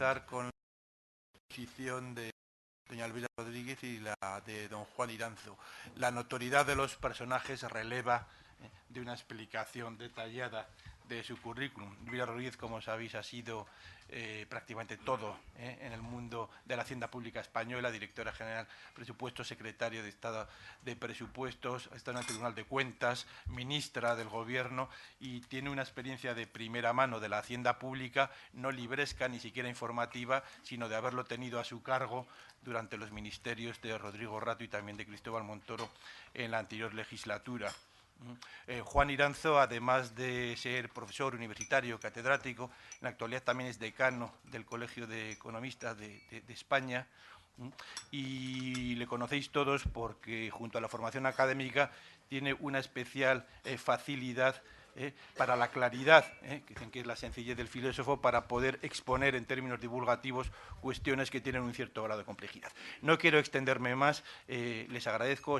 comenzar con la posición de doña Elvira Rodríguez y la de don Juan Iranzo. La notoriedad de los personajes releva de una explicación detallada de su currículum. Elvira Rodríguez, como sabéis, ha sido prácticamente todo en el mundo de la Hacienda Pública Española, directora general de Presupuestos, secretario de Estado de Presupuestos, ha estado en el Tribunal de Cuentas, ministra del Gobierno, y tiene una experiencia de primera mano de la Hacienda Pública, no libresca, ni siquiera informativa, sino de haberlo tenido a su cargo durante los ministerios de Rodrigo Rato y también de Cristóbal Montoro en la anterior legislatura. Juan Iranzo, además de ser profesor universitario, catedrático, en la actualidad también es decano del Colegio de Economistas de España, y le conocéis todos porque, junto a la formación académica, tiene una especial facilidad para la claridad, que dicen que es la sencillez del filósofo, para poder exponer en términos divulgativos cuestiones que tienen un cierto grado de complejidad. No quiero extenderme más, os agradezco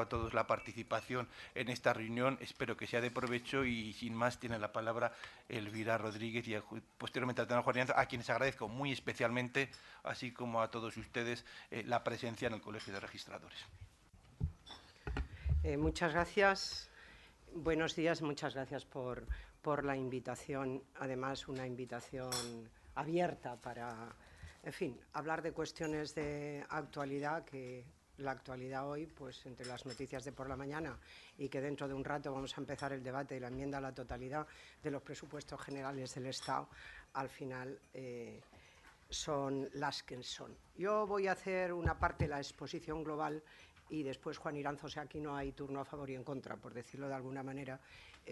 a todos la participación en esta reunión, espero que sea de provecho y, sin más, tiene la palabra Elvira Rodríguez y posteriormente a Juan Iranzo, a quienes agradezco muy especialmente, así como a todos ustedes, la presencia en el Colegio de Registradores. Muchas gracias. Buenos días, muchas gracias por la invitación, además una invitación abierta para, en fin, hablar de cuestiones de actualidad, que la actualidad hoy, pues entre las noticias de por la mañana y que dentro de un rato vamos a empezar el debate y la enmienda a la totalidad de los presupuestos generales del Estado, al final son las que son. Yo voy a hacer una parte de la exposición global y después Juan Iranzo, o sea, aquí no hay turno a favor y en contra, por decirlo de alguna manera.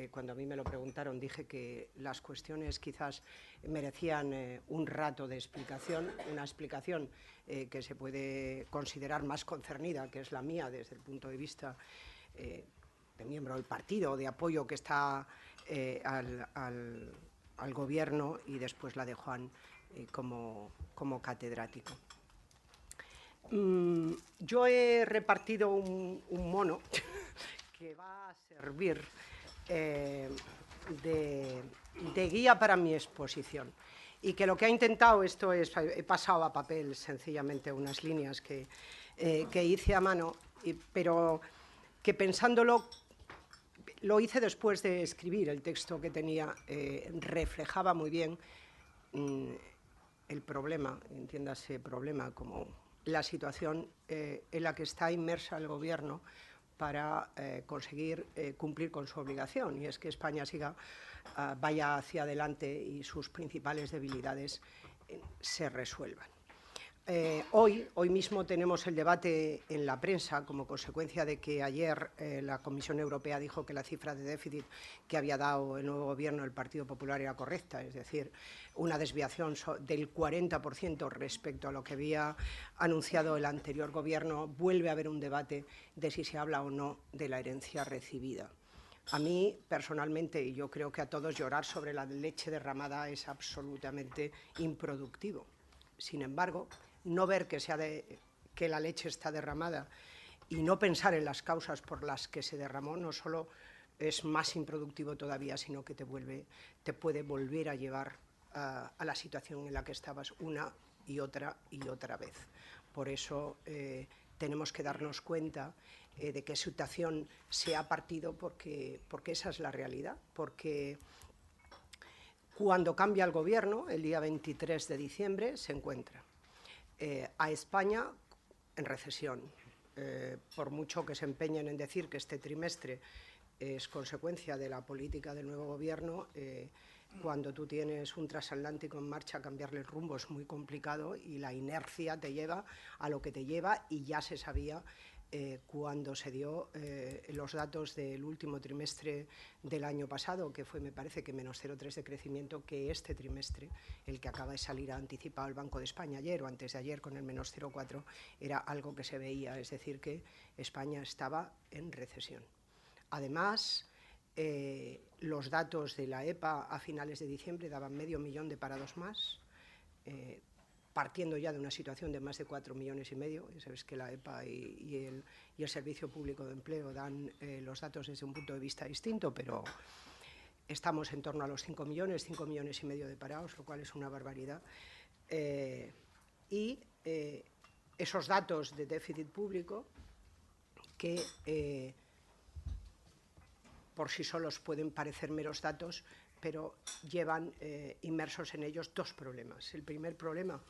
Cuando a mí me lo preguntaron dije que las cuestiones quizás merecían un rato de explicación, una explicación que se puede considerar más concernida, que es la mía desde el punto de vista de miembro del partido, de apoyo que está al Gobierno, y después la de Juan como catedrático. Yo he repartido un mono que va a servir de guía para mi exposición y que lo que ha intentado, esto es, he pasado a papel sencillamente unas líneas que hice a mano, pero que pensándolo, lo hice después de escribir el texto que tenía, reflejaba muy bien el problema, entiéndase problema como la situación en la que está inmersa el Gobierno para conseguir cumplir con su obligación, y es que España vaya hacia adelante y sus principales debilidades se resuelvan. Hoy mismo tenemos el debate en la prensa como consecuencia de que ayer la Comisión Europea dijo que la cifra de déficit que había dado el nuevo Gobierno del Partido Popular era correcta, es decir, una desviación del 40% respecto a lo que había anunciado el anterior Gobierno. Vuelve a haber un debate de si se habla o no de la herencia recibida. A mí, personalmente, y yo creo que a todos, llorar sobre la leche derramada es absolutamente improductivo. Sin embargo, no ver que la leche está derramada y no pensar en las causas por las que se derramó no solo es más improductivo todavía, sino que te puede volver a llevar a la situación en la que estabas una y otra vez. Por eso tenemos que darnos cuenta de qué situación se ha partido, porque esa es la realidad, porque cuando cambia el Gobierno, el día 23 de diciembre, se encuentra a España en recesión. Por mucho que se empeñen en decir que este trimestre es consecuencia de la política del nuevo Gobierno, cuando tú tienes un transatlántico en marcha, cambiarle el rumbo es muy complicado y la inercia te lleva a lo que te lleva, y ya se sabía cuando se dio los datos del último trimestre del año pasado, que fue, me parece, que menos 0,3 de crecimiento, que este trimestre, el que acaba de salir, ha anticipado el Banco de España ayer o antes de ayer con el menos 0,4, era algo que se veía, es decir, que España estaba en recesión. Además, los datos de la EPA a finales de diciembre daban 500.000 de parados más, partiendo ya de una situación de más de 4,5 millones. Ya sabes que la EPA y el Servicio Público de Empleo dan los datos desde un punto de vista distinto, pero estamos en torno a los 5 millones, 5,5 millones de parados, lo cual es una barbaridad. y esos datos de déficit público que por sí solos pueden parecer meros datos, pero llevan inmersos en ellos dos problemas. El primer problema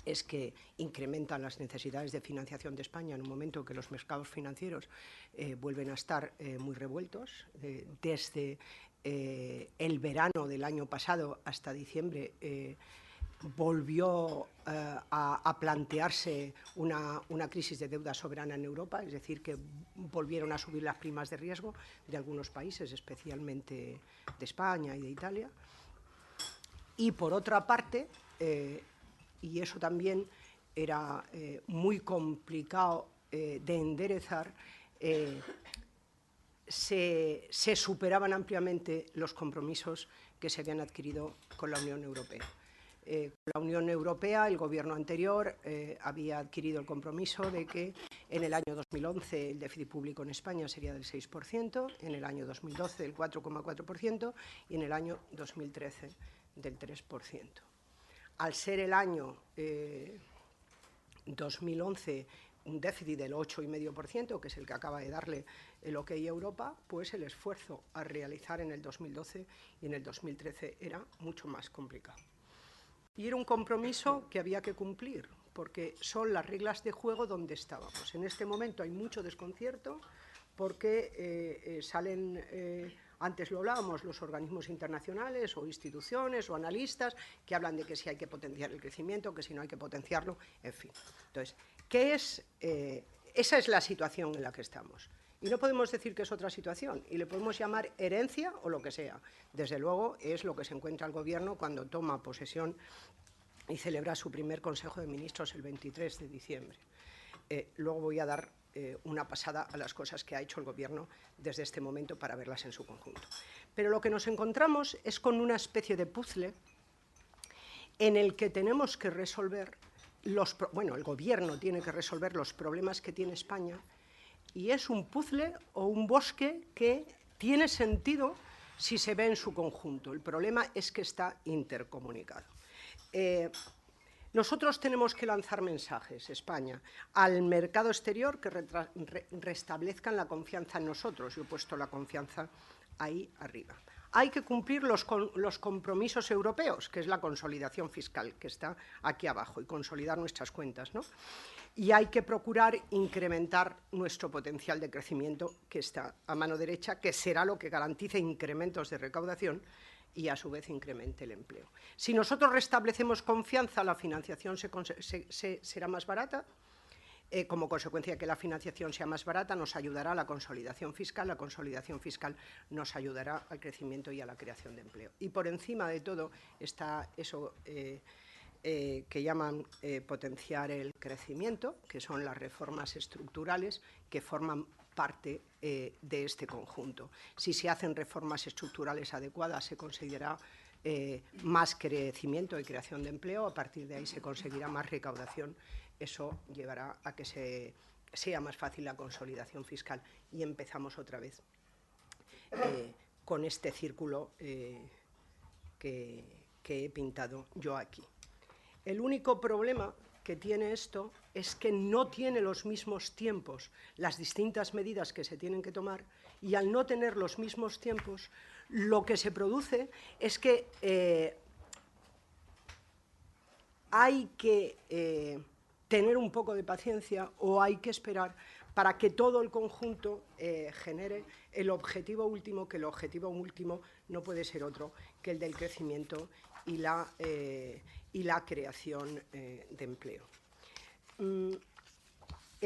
es que incrementan las necesidades de financiación de España en un momento en que los mercados financieros vuelven a estar muy revueltos. Desde el verano del año pasado hasta diciembre volvió a plantearse una crisis de deuda soberana en Europa, es decir, que volvieron a subir las primas de riesgo de algunos países, especialmente de España y de Italia. Y por otra parte, y eso también era muy complicado de enderezar, se superaban ampliamente los compromisos que se habían adquirido con la Unión Europea. Con la Unión Europea, el gobierno anterior había adquirido el compromiso de que en el año 2011 el déficit público en España sería del 6%, en el año 2012 del 4,4% y en el año 2013 del 3%. Al ser el año 2011 un déficit del 8,5%, que es el que acaba de darle el OK a Europa, pues el esfuerzo a realizar en el 2012 y en el 2013 era mucho más complicado. Y era un compromiso que había que cumplir, porque son las reglas de juego donde estábamos. En este momento hay mucho desconcierto porque salen, antes lo hablábamos, los organismos internacionales o instituciones o analistas que hablan de que si hay que potenciar el crecimiento, que si no hay que potenciarlo, en fin. Entonces, esa es la situación en la que estamos. Y no podemos decir que es otra situación, y le podemos llamar herencia o lo que sea. Desde luego es lo que se encuentra el Gobierno cuando toma posesión y celebra su primer Consejo de Ministros el 23 de diciembre. Luego voy a dar una pasada a las cosas que ha hecho el Gobierno desde este momento para verlas en su conjunto. Pero lo que nos encontramos es con una especie de puzzle en el que tenemos que resolver el Gobierno tiene que resolver los problemas que tiene España, y es un puzzle o un bosque que tiene sentido si se ve en su conjunto. El problema es que está intercomunicado. Nosotros tenemos que lanzar mensajes, España, al mercado exterior que restablezcan la confianza en nosotros. Yo he puesto la confianza ahí arriba. Hay que cumplir los compromisos europeos, que es la consolidación fiscal, que está aquí abajo, y consolidar nuestras cuentas, ¿no? Y hay que procurar incrementar nuestro potencial de crecimiento, que está a mano derecha, que será lo que garantice incrementos de recaudación y, a su vez, incremente el empleo. Si nosotros restablecemos confianza, la financiación será más barata. Como consecuencia de que la financiación sea más barata, nos ayudará a la consolidación fiscal nos ayudará al crecimiento y a la creación de empleo. Y por encima de todo está eso que llaman potenciar el crecimiento, que son las reformas estructurales que forman parte de este conjunto. Si se hacen reformas estructurales adecuadas, se conseguirá más crecimiento y creación de empleo, a partir de ahí se conseguirá más recaudación. Eso llevará a que sea más fácil la consolidación fiscal y empezamos otra vez con este círculo que he pintado yo aquí. El único problema que tiene esto es que no tiene los mismos tiempos las distintas medidas que se tienen que tomar, y al no tener los mismos tiempos, lo que se produce es que hay que tener un poco de paciencia, o hay que esperar para que todo el conjunto genere el objetivo último, que el objetivo último no puede ser otro que el del crecimiento y la creación de empleo. En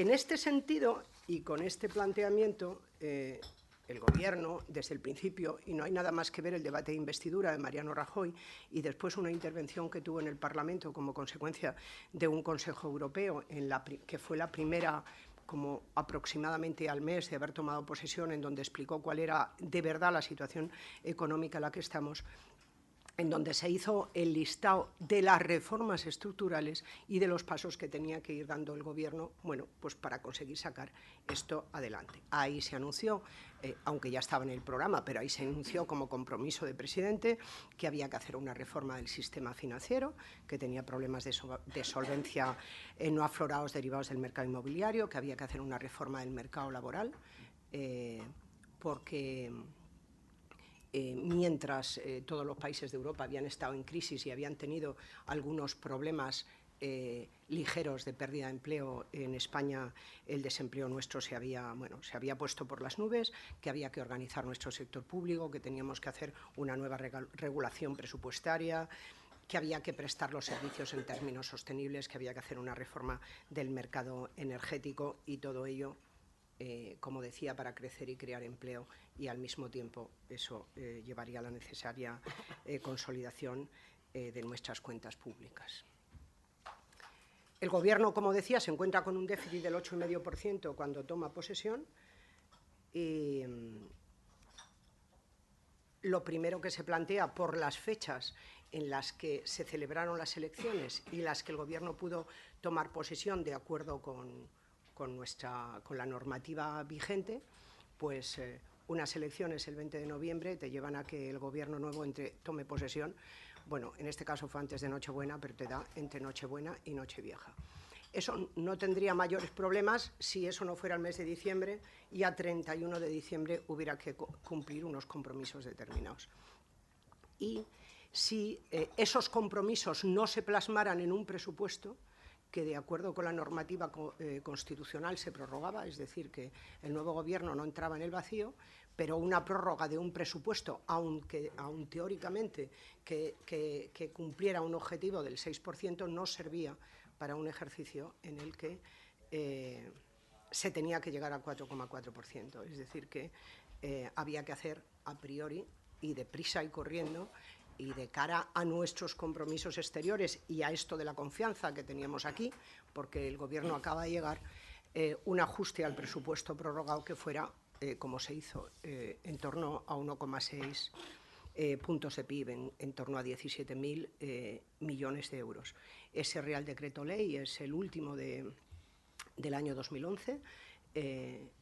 este sentido, y con este planteamiento, el Gobierno, desde el principio, y no hay nada más que ver el debate de investidura de Mariano Rajoy y después una intervención que tuvo en el Parlamento como consecuencia de un Consejo Europeo, que fue la primera, como aproximadamente al mes de haber tomado posesión, en donde explicó cuál era de verdad la situación económica en la que estamos, en donde se hizo el listado de las reformas estructurales y de los pasos que tenía que ir dando el Gobierno, bueno, pues para conseguir sacar esto adelante. Ahí se anunció, aunque ya estaba en el programa, pero ahí se anunció como compromiso de presidente que había que hacer una reforma del sistema financiero, que tenía problemas de solvencia no aflorados derivados del mercado inmobiliario, que había que hacer una reforma del mercado laboral, porque mientras todos los países de Europa habían estado en crisis y habían tenido algunos problemas ligeros de pérdida de empleo, en España el desempleo nuestro se había puesto por las nubes, que había que organizar nuestro sector público, que teníamos que hacer una nueva regulación presupuestaria, que había que prestar los servicios en términos sostenibles, que había que hacer una reforma del mercado energético y todo ello, como decía, para crecer y crear empleo, y al mismo tiempo eso llevaría a la necesaria consolidación de nuestras cuentas públicas. El Gobierno, como decía, se encuentra con un déficit del 8,5% cuando toma posesión, y lo primero que se plantea, por las fechas en las que se celebraron las elecciones y las que el Gobierno pudo tomar posesión de acuerdo con la normativa vigente, pues unas elecciones el 20 de noviembre te llevan a que el Gobierno nuevo tome posesión. Bueno, en este caso fue antes de Nochebuena, pero te da entre Nochebuena y Nochevieja. Eso no tendría mayores problemas si eso no fuera el mes de diciembre y a 31 de diciembre hubiera que cumplir unos compromisos determinados. Y si esos compromisos no se plasmaran en un presupuesto, que de acuerdo con la normativa constitucional se prorrogaba, es decir, que el nuevo Gobierno no entraba en el vacío, pero una prórroga de un presupuesto, aun teóricamente que cumpliera un objetivo del 6%, no servía para un ejercicio en el que se tenía que llegar al 4,4%. Es decir, que había que hacer a priori y deprisa y corriendo, y de cara a nuestros compromisos exteriores y a esto de la confianza que teníamos aquí, porque el Gobierno acaba de llegar, un ajuste al presupuesto prorrogado que fuera, como se hizo, en torno a 1,6 puntos de PIB, en torno a 17.000 millones de euros. Ese Real Decreto Ley es el último del año 2011,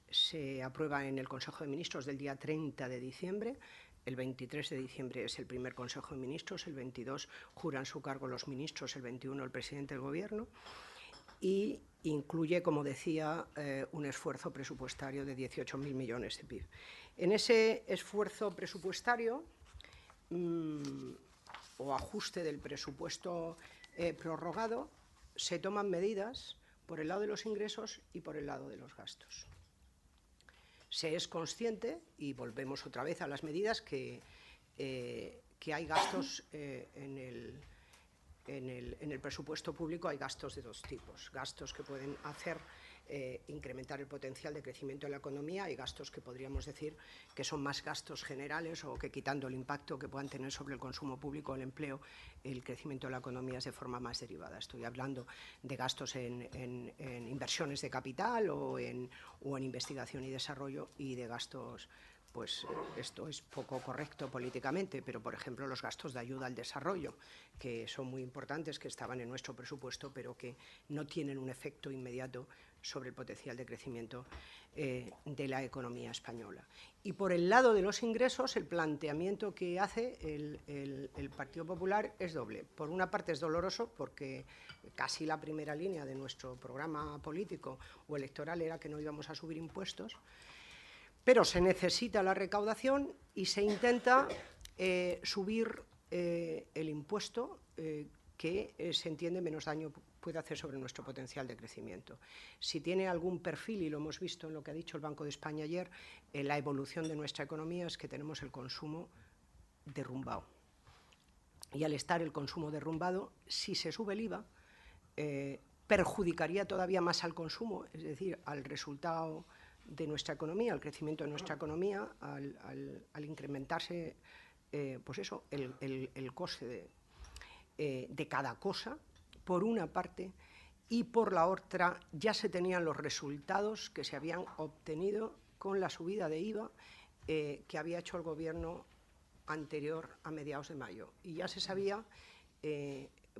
se aprueba en el Consejo de Ministros del día 30 de diciembre, el 23 de diciembre es el primer Consejo de Ministros, el 22 juran su cargo los ministros, el 21 el presidente del Gobierno, y incluye, como decía, un esfuerzo presupuestario de 18.000 millones de PIB. En ese esfuerzo presupuestario o ajuste del presupuesto prorrogado se toman medidas por el lado de los ingresos y por el lado de los gastos. Se es consciente, y volvemos otra vez a las medidas, que hay gastos en el presupuesto público, hay gastos de dos tipos. Gastos que pueden hacer incrementar el potencial de crecimiento de la economía, y gastos que podríamos decir que son más gastos generales, o que, quitando el impacto que puedan tener sobre el consumo público o el empleo, el crecimiento de la economía es de forma más derivada. Estoy hablando de gastos en inversiones de capital o en investigación y desarrollo, y de gastos, pues esto es poco correcto políticamente, pero por ejemplo los gastos de ayuda al desarrollo, que son muy importantes, que estaban en nuestro presupuesto, pero que no tienen un efecto inmediato sobre el potencial de crecimiento de la economía española. Y por el lado de los ingresos, el planteamiento que hace el Partido Popular es doble. Por una parte es doloroso, porque casi la primera línea de nuestro programa político o electoral era que no íbamos a subir impuestos, pero se necesita la recaudación y se intenta subir el impuesto que se entiende menos daño puede hacer sobre nuestro potencial de crecimiento. Si tiene algún perfil, y lo hemos visto en lo que ha dicho el Banco de España ayer, la evolución de nuestra economía es que tenemos el consumo derrumbado. Y al estar el consumo derrumbado, si se sube el IVA, perjudicaría todavía más al consumo, es decir, al resultado de nuestra economía, al crecimiento de nuestra economía, al incrementarse pues eso, el coste de cada cosa, por una parte, y por la otra ya se tenían los resultados que se habían obtenido con la subida de IVA que había hecho el Gobierno anterior a mediados de mayo. Y ya se sabía,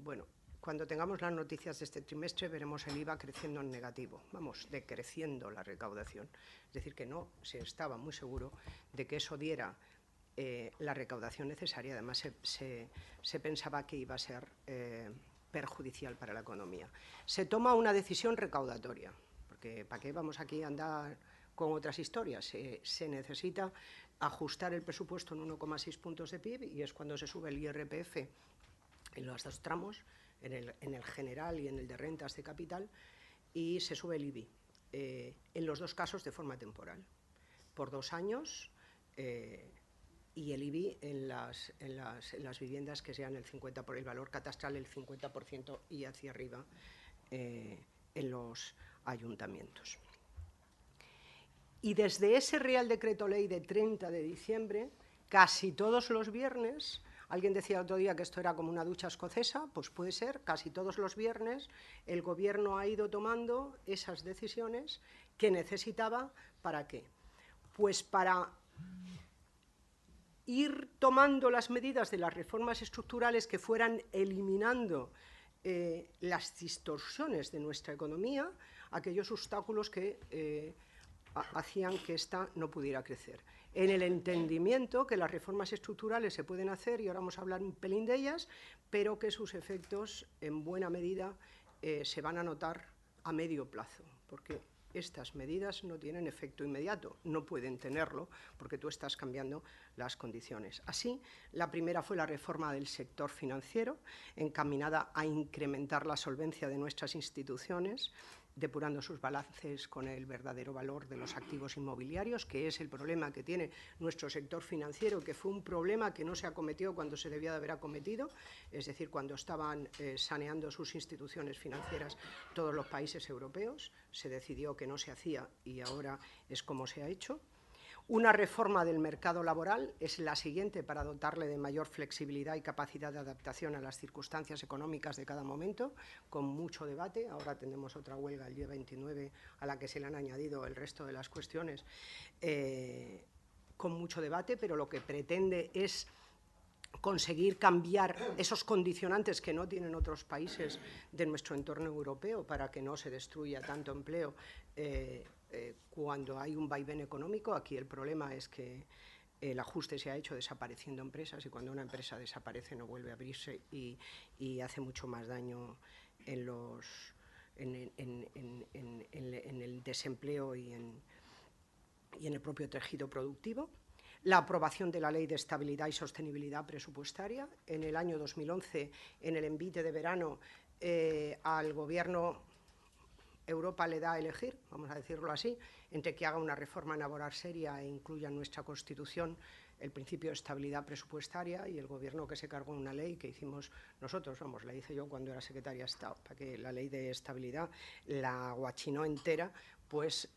bueno, cuando tengamos las noticias de este trimestre veremos el IVA creciendo en negativo, vamos, decreciendo la recaudación. Es decir, que no se estaba muy seguro de que eso diera la recaudación necesaria. Además, se pensaba que iba a ser perjudicial para la economía. Se toma una decisión recaudatoria, porque ¿para qué vamos aquí a andar con otras historias? Se necesita ajustar el presupuesto en 1,6 puntos de PIB y es cuando se sube el IRPF en los dos tramos, en el general y en el de rentas de capital, y se sube el IBI, en los dos casos de forma temporal, por 2 años, y el IBI en las viviendas que sean el 50% por el valor catastral, el 50% y hacia arriba en los ayuntamientos. Y desde ese Real Decreto Ley de 30 de diciembre, casi todos los viernes, alguien decía el otro día que esto era como una ducha escocesa, pues puede ser, casi todos los viernes el Gobierno ha ido tomando esas decisiones que necesitaba. ¿Para qué? Pues para ir tomando las medidas de las reformas estructurales que fueran eliminando las distorsiones de nuestra economía, aquellos obstáculos que hacían que ésta no pudiera crecer. En el entendimiento que las reformas estructurales se pueden hacer, y ahora vamos a hablar un pelín de ellas, pero que sus efectos en buena medida se van a notar a medio plazo, porque estas medidas no tienen efecto inmediato, no pueden tenerlo porque tú estás cambiando las condiciones. Así, la primera fue la reforma del sector financiero, encaminada a incrementar la solvencia de nuestras instituciones, depurando sus balances con el verdadero valor de los activos inmobiliarios, que es el problema que tiene nuestro sector financiero, que fue un problema que no se acometió cuando se debía de haber acometido, es decir, cuando estaban saneando sus instituciones financieras todos los países europeos. Se decidió que no se hacía y ahora es como se ha hecho. Una reforma del mercado laboral es la siguiente para dotarle de mayor flexibilidad y capacidad de adaptación a las circunstancias económicas de cada momento, con mucho debate. Ahora tendremos otra huelga el día 29 a la que se le han añadido el resto de las cuestiones, con mucho debate, pero lo que pretende es conseguir cambiar esos condicionantes que no tienen otros países de nuestro entorno europeo para que no se destruya tanto empleo cuando hay un vaivén económico. Aquí el problema es que el ajuste se ha hecho desapareciendo empresas y cuando una empresa desaparece no vuelve a abrirse y hace mucho más daño en el desempleo y en el propio tejido productivo. La aprobación de la Ley de Estabilidad y Sostenibilidad Presupuestaria. En el año 2011, en el envite de verano, al Gobierno Europa le da a elegir, vamos a decirlo así, entre que haga una reforma laboral seria e incluya en nuestra Constitución el principio de estabilidad presupuestaria, y el Gobierno que se cargó una ley que hicimos nosotros, vamos, la hice yo cuando era secretaria de Estado, para que la Ley de Estabilidad la guachinó entera, pues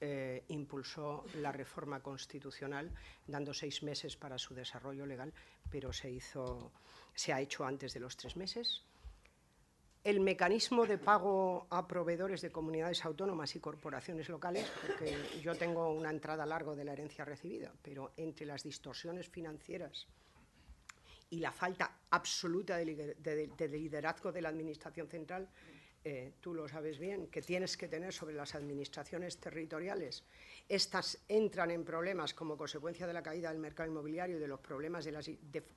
impulsó la reforma constitucional, dando 6 meses para su desarrollo legal, pero se ha hecho antes de los 3 meses. El mecanismo de pago a proveedores de comunidades autónomas y corporaciones locales, porque yo tengo una entrada larga de la herencia recibida, pero entre las distorsiones financieras y la falta absoluta de liderazgo de la Administración central, tú lo sabes bien, que tienes que tener sobre las administraciones territoriales. Estas entran en problemas como consecuencia de la caída del mercado inmobiliario y de los problemas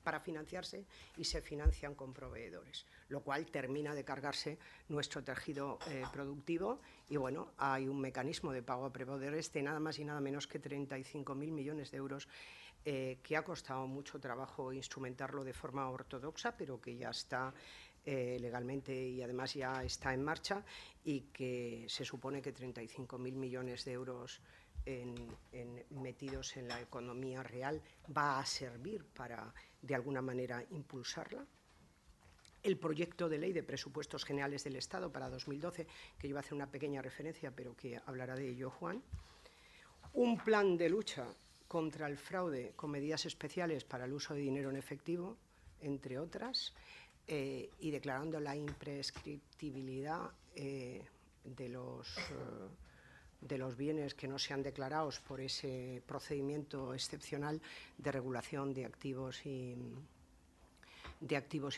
para financiarse, y se financian con proveedores, lo cual termina de cargarse nuestro tejido productivo. Y bueno, hay un mecanismo de pago a proveedores de nada más y nada menos que 35.000 millones de euros, que ha costado mucho trabajo instrumentarlo de forma ortodoxa, pero que ya está legalmente y además ya está en marcha, y que se supone que 35.000 millones de euros metidos en la economía real va a servir para, de alguna manera, impulsarla. El proyecto de ley de presupuestos generales del Estado para 2012, que yo iba a hacer una pequeña referencia, pero que hablará de ello Juan. Un plan de lucha contra el fraude con medidas especiales para el uso de dinero en efectivo, entre otras, y declarando la imprescriptibilidad de de los bienes que no sean declarados por ese procedimiento excepcional de regulación de activos y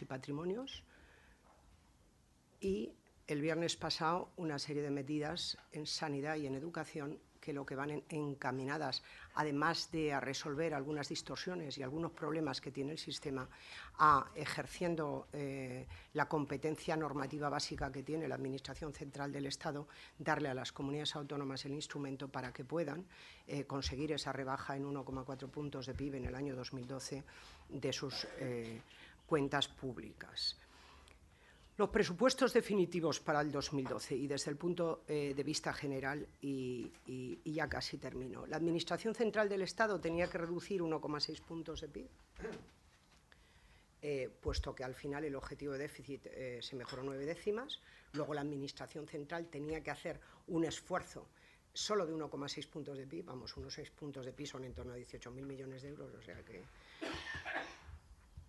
patrimonios. Y el viernes pasado una serie de medidas en sanidad y en educación que lo que van encaminadas, además de a resolver algunas distorsiones y algunos problemas que tiene el sistema, a ejerciendo la competencia normativa básica que tiene la Administración Central del Estado, darle a las comunidades autónomas el instrumento para que puedan conseguir esa rebaja en 1,4 puntos de PIB en el año 2012 de sus cuentas públicas. Los presupuestos definitivos para el 2012 y desde el punto de vista general, y ya casi termino. La Administración Central del Estado tenía que reducir 1,6 puntos de PIB, puesto que al final el objetivo de déficit se mejoró 9 décimas. Luego la Administración Central tenía que hacer un esfuerzo solo de 1,6 puntos de PIB, vamos, unos 6 puntos de PIB son en torno a 18.000 millones de euros, o sea que...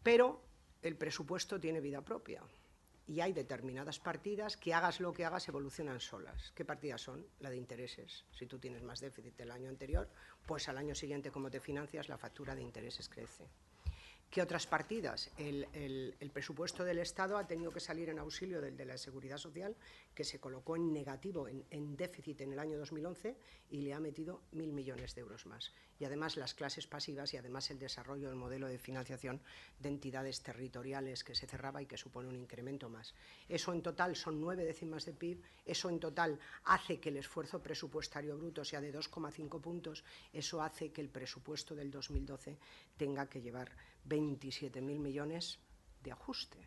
Pero el presupuesto tiene vida propia. Y hay determinadas partidas que, hagas lo que hagas, evolucionan solas. ¿Qué partidas son? La de intereses. Si tú tienes más déficit del año anterior, pues al año siguiente, como te financias, la factura de intereses crece. ¿Qué otras partidas? El presupuesto del Estado ha tenido que salir en auxilio del de la Seguridad Social, que se colocó en negativo, en déficit en el año 2011, y le ha metido 1.000 millones de euros más. Y además las clases pasivas y además el desarrollo del modelo de financiación de entidades territoriales que se cerraba y que supone un incremento más. Eso en total son 9 décimas de PIB, eso en total hace que el esfuerzo presupuestario bruto sea de 2,5 puntos, eso hace que el presupuesto del 2012 tenga que llevar 27.000 millones de ajuste,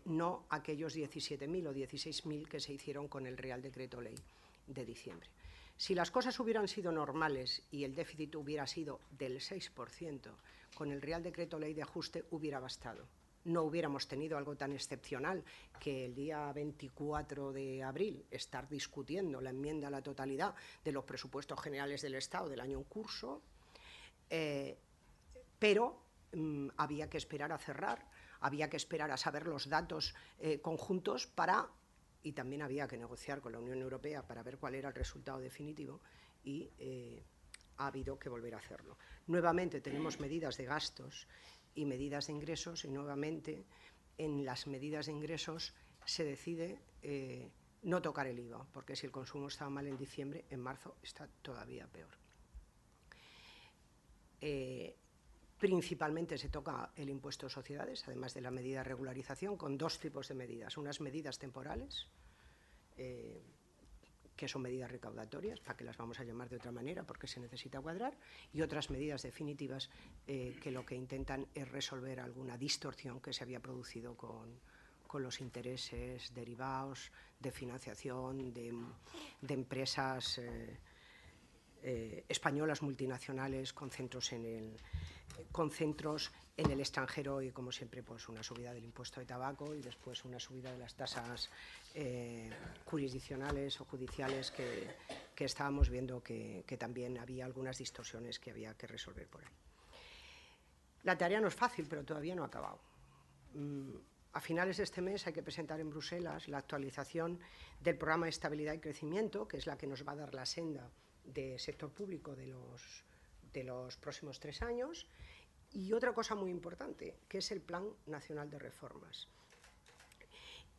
no aquellos 17.000 o 16.000 que se hicieron con el Real Decreto Ley de diciembre. Si las cosas hubieran sido normales y el déficit hubiera sido del 6%, con el Real Decreto Ley de ajuste hubiera bastado. No hubiéramos tenido algo tan excepcional que el día 24 de abril estar discutiendo la enmienda a la totalidad de los presupuestos generales del Estado del año en curso, pero había que esperar a cerrar, había que esperar a saber los datos conjuntos y también había que negociar con la Unión Europea para ver cuál era el resultado definitivo y ha habido que volver a hacerlo. Nuevamente tenemos medidas de gastos y medidas de ingresos y nuevamente en las medidas de ingresos se decide no tocar el IVA, porque si el consumo estaba mal en diciembre, en marzo está todavía peor. Principalmente se toca el impuesto de sociedades, además de la medida de regularización, con dos tipos de medidas. Unas medidas temporales, que son medidas recaudatorias, para que las vamos a llamar de otra manera porque se necesita cuadrar, y otras medidas definitivas que lo que intentan es resolver alguna distorsión que se había producido con los intereses derivados de financiación de empresas españolas multinacionales con centros en el extranjero y, como siempre, pues una subida del impuesto de tabaco y después una subida de las tasas jurisdiccionales o judiciales que estábamos viendo que también había algunas distorsiones que había que resolver por ahí. La tarea no es fácil, pero todavía no ha acabado. A finales de este mes hay que presentar en Bruselas la actualización del Programa de Estabilidad y Crecimiento, que es la que nos va a dar la senda de sector público de los próximos 3 años, y otra cosa muy importante, que es el Plan Nacional de Reformas.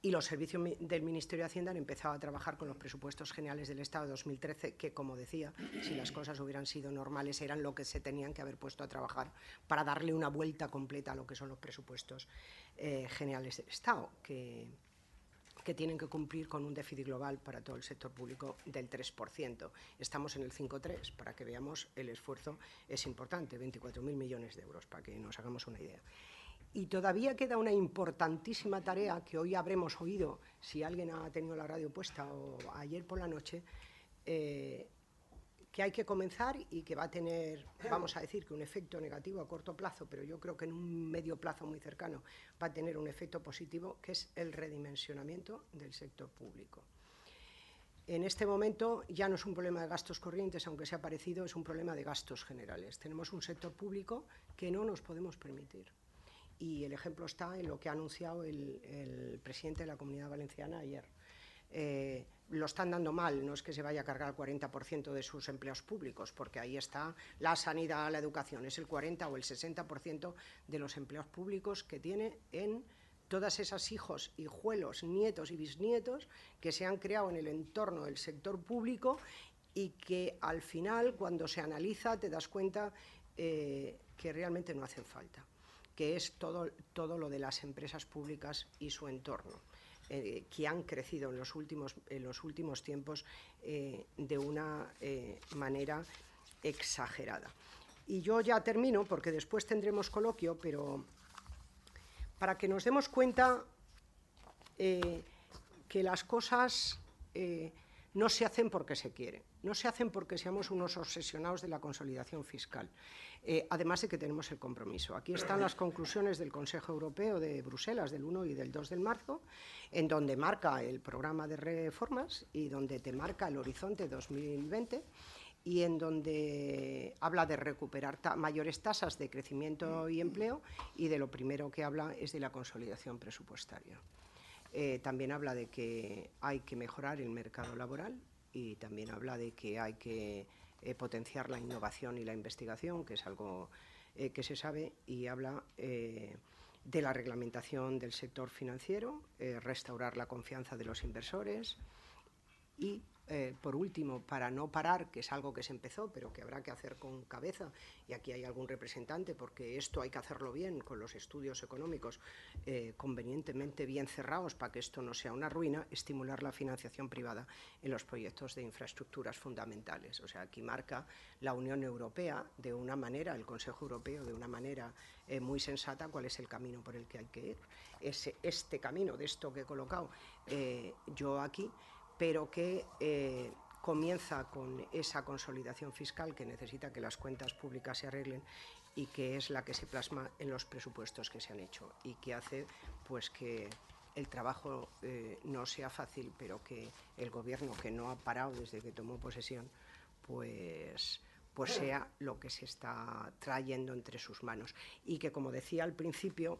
Y los servicios del Ministerio de Hacienda han empezado a trabajar con los presupuestos generales del Estado de 2013, que, como decía, si las cosas hubieran sido normales, eran lo que se tenían que haber puesto a trabajar para darle una vuelta completa a lo que son los presupuestos generales del Estado, que tienen que cumplir con un déficit global para todo el sector público del 3%. Estamos en el 5,3%, para que veamos el esfuerzo es importante, 24.000 millones de euros, para que nos hagamos una idea. Y todavía queda una importantísima tarea que hoy habremos oído, si alguien ha tenido la radio puesta, o ayer por la noche, que hay que comenzar y que va a tener, vamos a decir, que un efecto negativo a corto plazo, pero yo creo que en un medio plazo muy cercano va a tener un efecto positivo, que es el redimensionamiento del sector público. En este momento ya no es un problema de gastos corrientes, aunque sea parecido, es un problema de gastos generales. Tenemos un sector público que no nos podemos permitir. Y el ejemplo está en lo que ha anunciado el presidente de la Comunidad Valenciana ayer. lo están dando mal, no es que se vaya a cargar el 40% de sus empleos públicos, porque ahí está la sanidad, la educación, es el 40 o el 60% de los empleos públicos que tiene en todas esas hijos, hijuelos, nietos y bisnietos que se han creado en el entorno del sector público y que al final, cuando se analiza, te das cuenta que realmente no hacen falta, que es todo lo de las empresas públicas y su entorno. Que han crecido en los últimos tiempos de una manera exagerada. Y yo ya termino, porque después tendremos coloquio, pero para que nos demos cuenta que las cosas no se hacen porque se quiere, no se hacen porque seamos unos obsesionados de la consolidación fiscal, además de que tenemos el compromiso. Aquí están las conclusiones del Consejo Europeo de Bruselas del 1 y del 2 de marzo, en donde marca el programa de reformas y donde te marca el horizonte 2020 y en donde habla de recuperar mayores tasas de crecimiento y empleo, y de lo primero que habla es de la consolidación presupuestaria. También habla de que hay que mejorar el mercado laboral y también habla de que hay que potenciar la innovación y la investigación, que es algo que se sabe, y habla de la reglamentación del sector financiero, restaurar la confianza de los inversores y, por último, para no parar, que es algo que se empezó, pero que habrá que hacer con cabeza, y aquí hay algún representante, porque esto hay que hacerlo bien, con los estudios económicos convenientemente bien cerrados para que esto no sea una ruina, estimular la financiación privada en los proyectos de infraestructuras fundamentales. O sea, aquí marca la Unión Europea de una manera, el Consejo Europeo de una manera muy sensata, cuál es el camino por el que hay que ir. Este camino de esto que he colocado yo aquí, pero que comienza con esa consolidación fiscal que necesita que las cuentas públicas se arreglen y que es la que se plasma en los presupuestos que se han hecho y que hace pues que el trabajo no sea fácil, pero que el Gobierno, que no ha parado desde que tomó posesión, pues sea lo que se está trayendo entre sus manos. Y que, como decía al principio,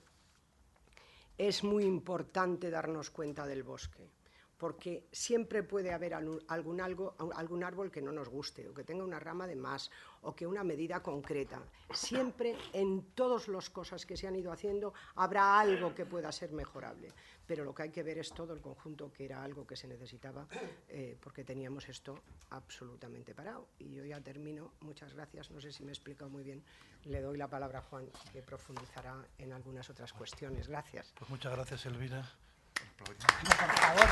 es muy importante darnos cuenta del bosque, porque siempre puede haber algún árbol que no nos guste, o que tenga una rama de más, o que una medida concreta. Siempre, en todas las cosas que se han ido haciendo, habrá algo que pueda ser mejorable. Pero lo que hay que ver es todo el conjunto, que era algo que se necesitaba, porque teníamos esto absolutamente parado. Y yo ya termino. Muchas gracias. No sé si me he explicado muy bien. Le doy la palabra a Juan, que profundizará en algunas otras cuestiones. Gracias. Pues muchas gracias, Elvira. Por favor.